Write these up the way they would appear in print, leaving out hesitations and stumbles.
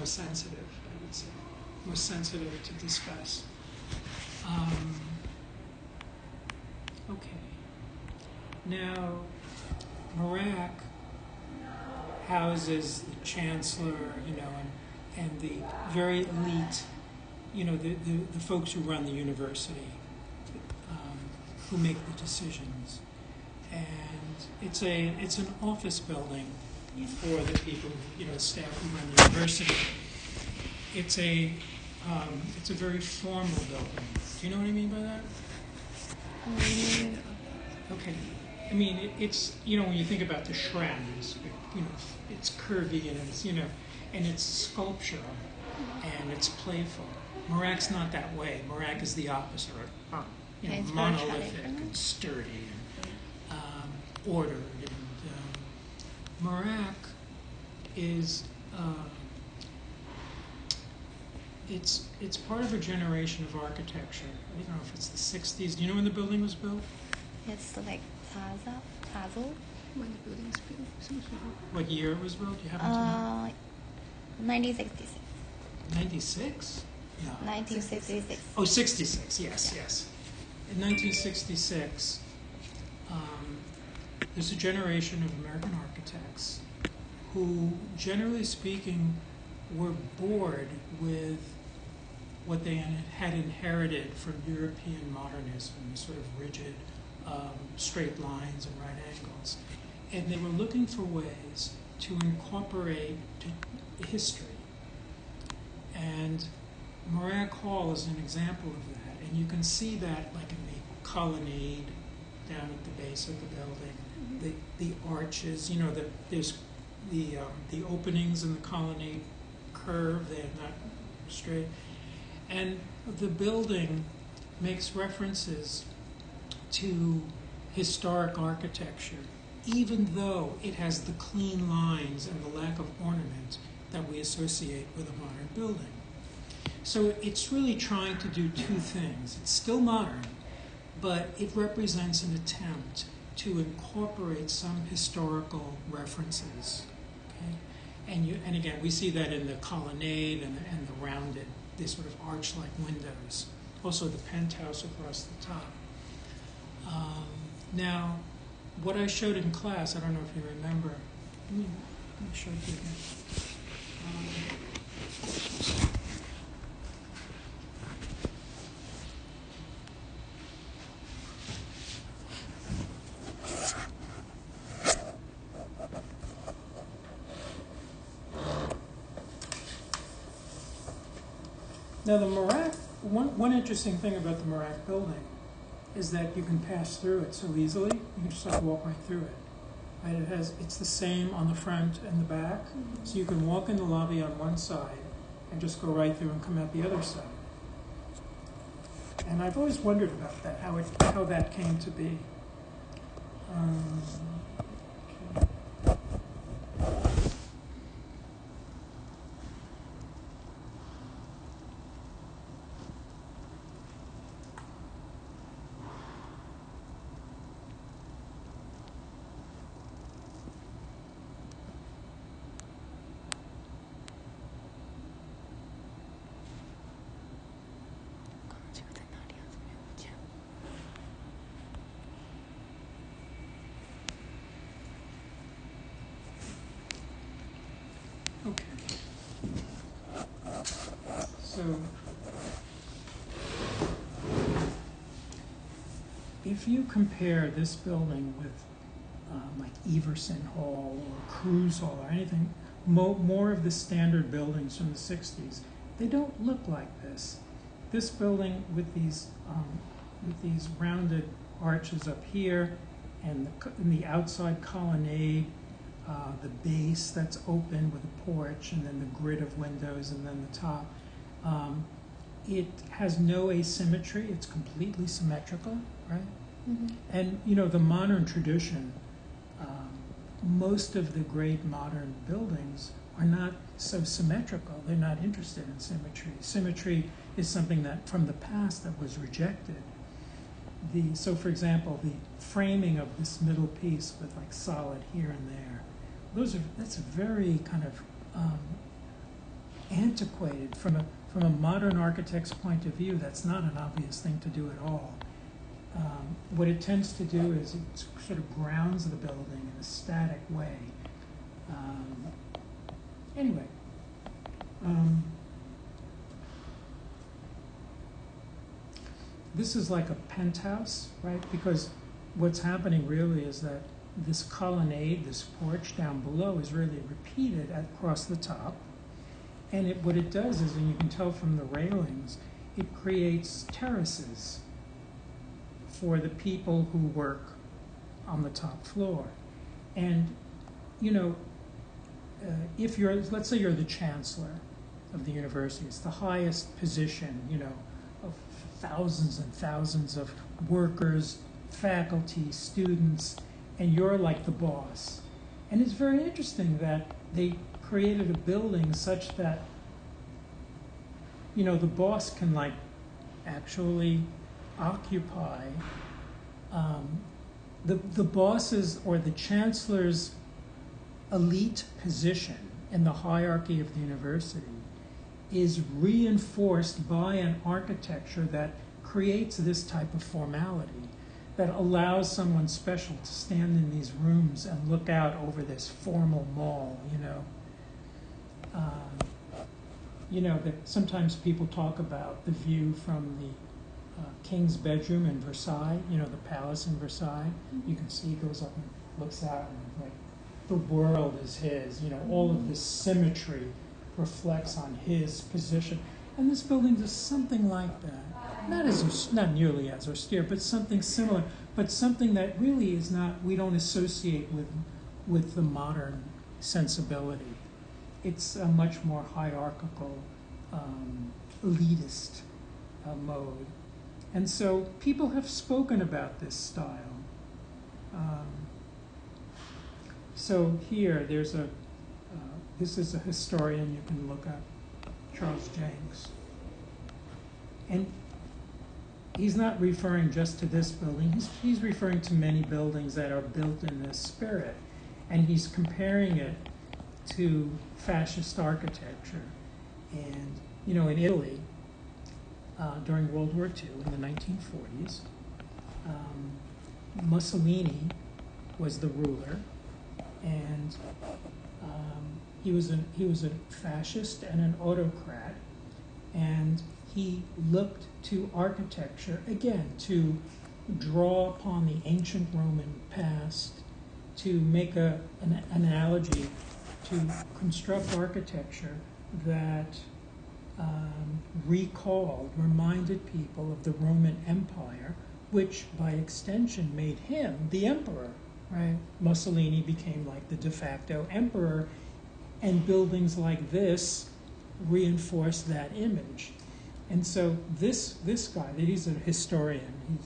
sensitive, I would say, more sensitive to discuss. Okay. Now, Merak houses the chancellor, and the very elite, the folks who run the university, who make the decisions. And it's an office building for the people, staff who run the university. It's a very formal building. Do you know what I mean by that? Okay. I mean, it's, when you think about the shrines, it's curvy and it's, and it's sculptural and it's playful. Merak's not that way. Merak is the opposite, monolithic and sturdy and ordered. And Merak is, it's part of a generation of architecture. I don't know if it's the 60s. Do you know when the building was built? It's like Plaza. When the building was built. What year it was built? Do you happen to know? 1966. 96? No. 1966. Oh, 66. Yes. In 1966, there's a generation of American architects who, generally speaking, were bored with what they had inherited from European modernism, sort of rigid, straight lines and right angles. And they were looking for ways to incorporate history. And Merak Hall is an example of that. And you can see that like in the colonnade down at the base of the building, the arches, there's the openings in the colonnade curve, they're not straight. And the building makes references to historic architecture, even though it has the clean lines and the lack of ornament that we associate with a modern building. So it's really trying to do two things. It's still modern, but it represents an attempt to incorporate some historical references. Okay? And again, we see that in the colonnade and the rounded, these sort of arch-like windows. Also the penthouse across the top. Now, what I showed in class, I don't know if you remember. Let me show it to you again. Now, the Merak, one interesting thing about the Merak building is that you can pass through it so easily. You can just walk right through it. Right? It's the same on the front and the back. Mm-hmm. So you can walk in the lobby on one side and just go right through and come out the other side. And I've always wondered about that, how that came to be. Okay. So, if you compare this building with like Everson Hall or Cruz Hall or anything, more of the standard buildings from the 60s, they don't look like this. This building with these rounded arches up here and the outside colonnade, the base that's open with a porch, and then the grid of windows, and then the top. It has no asymmetry. It's completely symmetrical, right? Mm-hmm. And, the modern tradition, most of the great modern buildings are not so symmetrical. They're not interested in symmetry. Symmetry is something that, from the past, that was rejected. So, for example, the framing of this middle piece with like solid here and there, that's a very kind of antiquated. From a modern architect's point of view, that's not an obvious thing to do at all. What it tends to do is it sort of grounds the building in a static way. Anyway, this is like a penthouse, right? Because what's happening really is that this colonnade, this porch down below, is really repeated across the top. And what it does is, and you can tell from the railings, it creates terraces for the people who work on the top floor. And, you know, if you're, let's say you're the chancellor of the university, it's the highest position, you know, of thousands and thousands of workers, faculty, students, and you're like the boss. And it's very interesting that they created a building such that, you know, the boss can like actually occupy the boss's or the chancellor's elite position in the hierarchy of the university is reinforced by an architecture that creates this type of formality, that allows someone special to stand in these rooms and look out over this formal mall, you know. You know, that sometimes people talk about the view from the king's bedroom in Versailles, you know, the palace in Versailles. You can see he goes up and looks out and like the world is his, you know, all of this symmetry reflects on his position. And this building does something like that. Not nearly as austere, but something similar, but something that really is not, we don't associate with the modern sensibility. It's a much more hierarchical, elitist mode. And so people have spoken about this style. So here, there's this is a historian you can look up, Charles Jenks. And he's not referring just to this building, he's referring to many buildings that are built in this spirit. And he's comparing it to fascist architecture. And, you know, in Italy, during World War II, in the 1940s, Mussolini was the ruler, and he was a fascist and an autocrat, and he looked to architecture, again, to draw upon the ancient Roman past, to make an analogy, to construct architecture that reminded people of the Roman Empire, which by extension made him the emperor, right? Mussolini became like the de facto emperor, and buildings like this reinforced that image. And so this guy, he's a historian,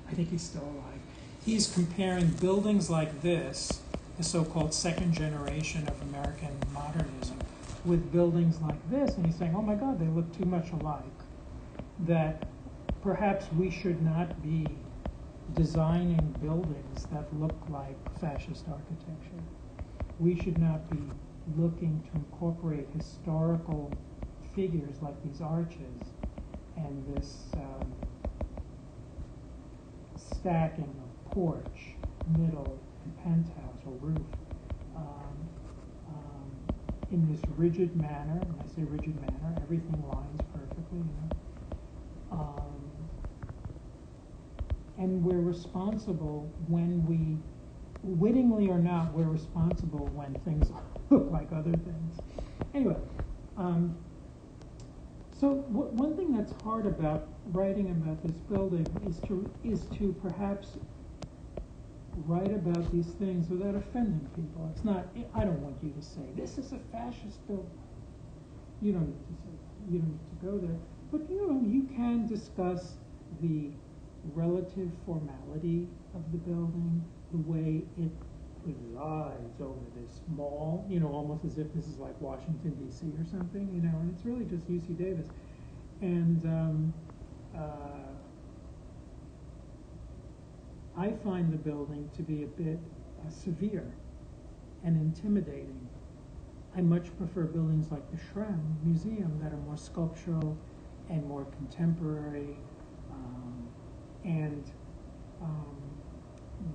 I think he's still alive, he's comparing buildings like this, the so-called second generation of American modernism, with buildings like this, and he's saying, oh my God, they look too much alike, that perhaps we should not be designing buildings that look like fascist architecture. We should not be looking to incorporate historical figures like these arches and this stacking of porch, middle, and penthouse or roof in this rigid manner. When I say rigid manner, everything lines perfectly, you know. And we're responsible when we, wittingly or not, we're responsible when things look like other things. Anyway, so one thing that's hard about writing about this building is to perhaps write about these things without offending people. It's not, I don't want you to say, this is a fascist building. You don't need to say that. You don't need to go there. But, you know, you can discuss the relative formality of the building, the way it presides over this mall, you know, almost as if this is like Washington, D.C. or something, you know, and it's really just UC Davis. And I find the building to be a bit severe and intimidating. I much prefer buildings like the Shrem Museum that are more sculptural and more contemporary, and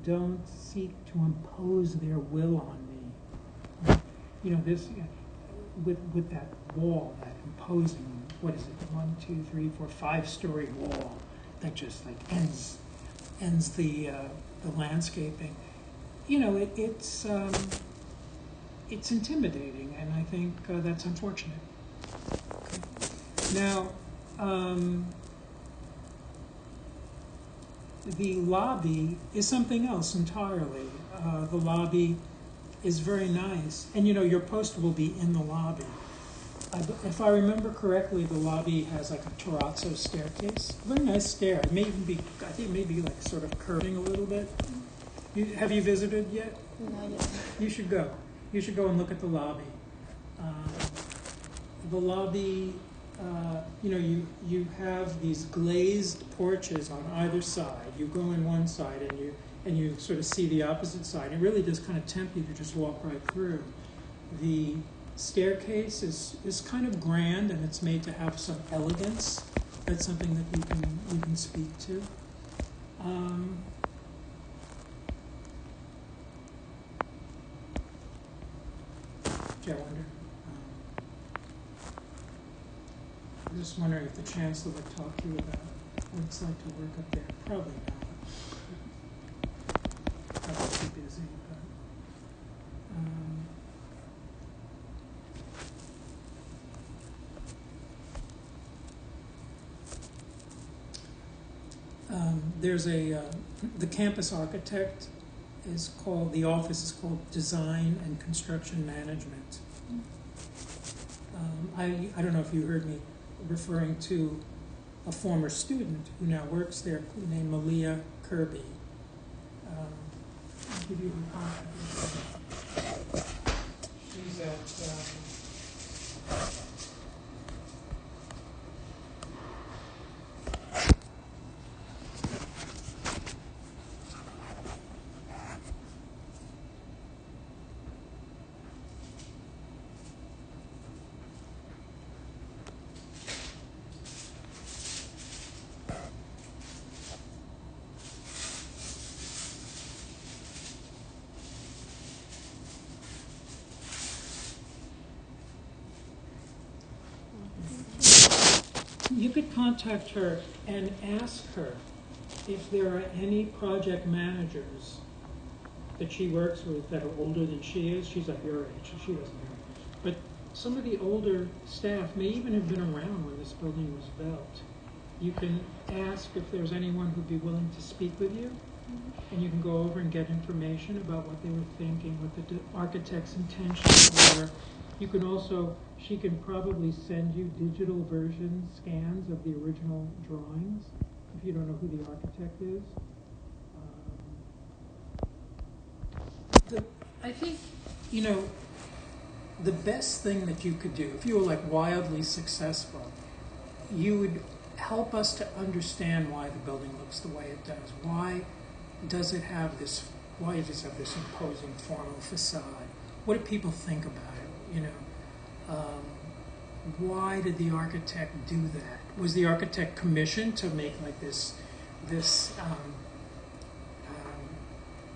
don't seek to impose their will on me. You know, this with that wall, that imposing, what is it, 1, 2, 3, 4, 5-story wall that just like ends the landscaping. You know, it's intimidating, and I think that's unfortunate. Okay. Now, the lobby is something else entirely. The lobby is very nice, and you know, your poster will be in the lobby. If I remember correctly, the lobby has like a terrazzo staircase. Very nice stair. It may even be, I think it may be like sort of curving a little bit. Have you visited yet? Not yet. You should go. You should go and look at the lobby. The lobby, you know, you have these glazed porches on either side. You go in one side and you sort of see the opposite side. It really does kind of tempt you to just walk right through. The staircase is kind of grand, and it's made to have some elegance. That's something that you can speak to. Gee, I wonder. I'm just wondering if the chancellor would talk to you about what it's like to work up there. Probably not. Probably too busy. There's the campus architect is called, the office is called Design and Construction Management. I don't know if you heard me referring to a former student who now works there named Malia Kirby. I'll give you her contact. She's at you could contact her and ask her if there are any project managers that she works with that are older than she is. She's like your age, so she doesn't know. But some of the older staff may even have been around when this building was built. You can ask if there's anyone who'd be willing to speak with you, and you can go over and get information about what they were thinking, what the architect's intentions were. You can also, she can probably send you digital version scans of the original drawings, if you don't know who the architect is. I think, you know, the best thing that you could do, if you were like wildly successful, you would help us to understand why the building looks the way it does. Why does it have this imposing formal facade? What do people think about it? You know, why did the architect do that? Was the architect commissioned to make like this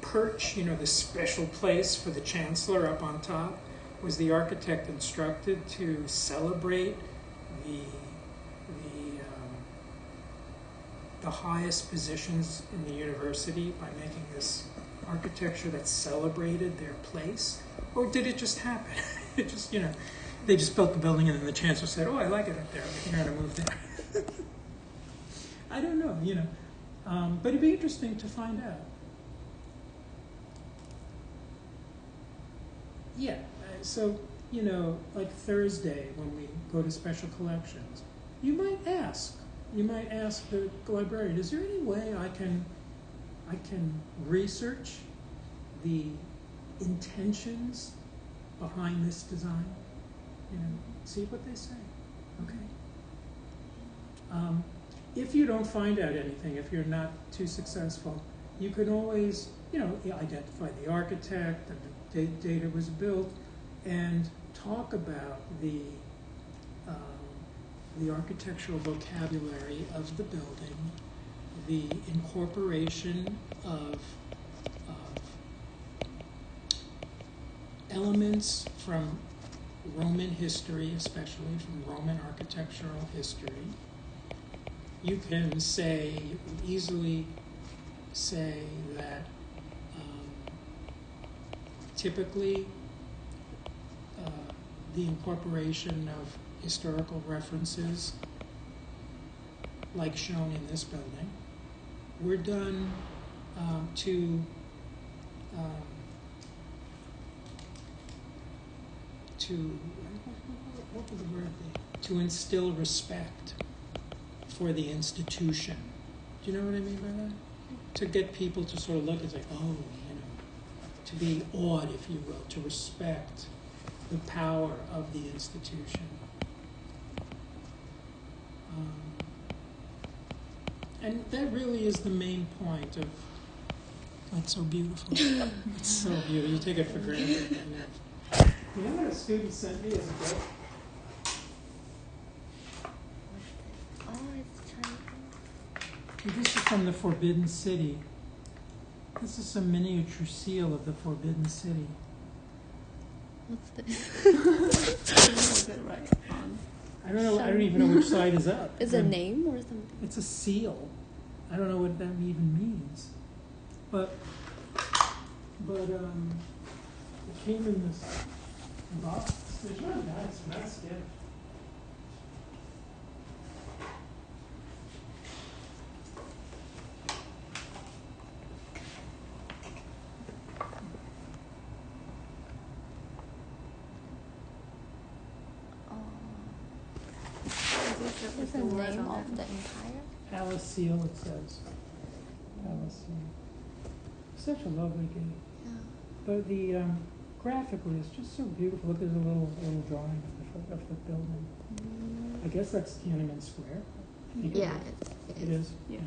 perch, you know, this special place for the chancellor up on top? Was the architect instructed to celebrate the highest positions in the university by making this architecture that celebrated their place? Or did it just happen? It just, you know, they just built the building and then the chancellor said, oh, I like it up there, I think I ought to move there. I don't know, you know, but it'd be interesting to find out. Yeah, so, you know, like Thursday when we go to special collections, you might ask the librarian, is there any way I can research the intentions behind this design? You know, see what they say. Okay. If you don't find out anything, if you're not too successful, you can always, you know, identify the architect, the date it was built, and talk about the architectural vocabulary of the building, the incorporation of elements from Roman history, especially from Roman architectural history. You can easily say that typically the incorporation of historical references, like shown in this building, were done to what would the word be? To instill respect for the institution. Do you know what I mean by that? To get people to sort of look and say, oh, to be awed, if you will, to respect the power of the institution. And that really is the main point of. That's so beautiful. It's so beautiful. You take it for granted. You know what a student sent me as a gift? Oh, it's Chinese. This is from the Forbidden City. This is a miniature seal of the Forbidden City. What's this? Was it right on? I don't know. I don't even know which side is up. Is it a name or something? It's a seal. I don't know what that even means. But it came in this box. It's really nice gift. What's the name of the empire? Palace seal, it says. Palace seal. Such a lovely gift. Yeah. But the graphically, it's just so beautiful. Look, there's a little drawing of the building. I guess that's Tiananmen Square. I think Yeah, it is. Yeah.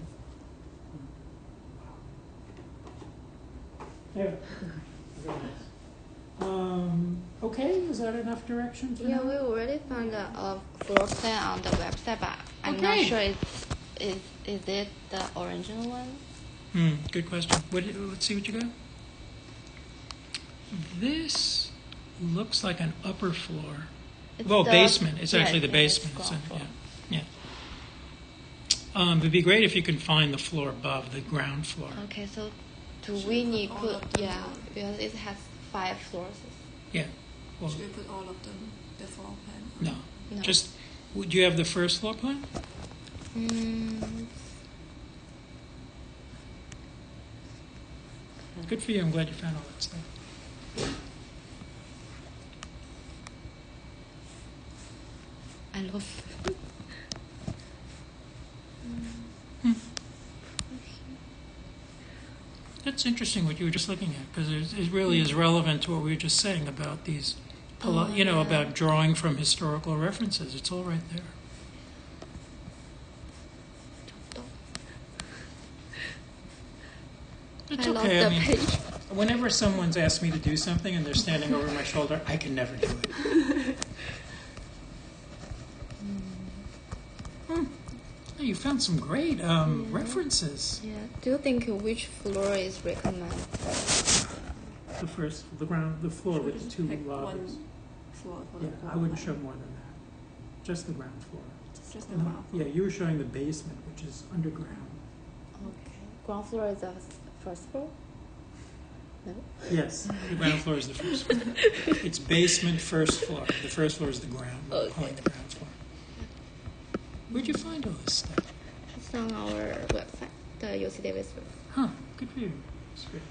Yeah. Very nice. Okay, is that enough direction for Yeah, now? we already found a floor plan on the website, but I'm not Okay. sure is it the original one? Good question. Let's see what you got. This looks like an upper floor. It's Well, the- basement. It's yeah, actually the it's basement. ground floor. Yeah. It'd be great if you can find the floor above the ground floor. Okay, so do Should we we need put all put of them yeah on? because it has 5 floors. Yeah. Well, Should we put all of them, the floor plan? no. No. Just, do you have the first floor plan? Good for you. I'm glad you found all that stuff. I love. That's interesting what you were just looking at, because it really is relevant to what we were just saying about these, Yeah. about drawing from historical references. It's all right there. It's I love okay. the I mean, page. whenever someone's asked me to do something and they're standing over my shoulder, I can never do it. Oh, you found some great references. Yeah. Do you think which floor is recommended? The floor Should we with just two pick lobbies. one floor for Yeah, the I floor wouldn't plan? show more than that. Just the ground floor. Just the And ground floor. yeah, you were showing the basement, which is underground. Okay. Ground floor is the first floor? No? Yes, the ground floor is the first floor. It's basement, first floor. The first floor is the ground. We're Okay. calling the ground floor. Where'd you find all this stuff? It's on our website, the UC Davis website. Huh, good for you. That's great.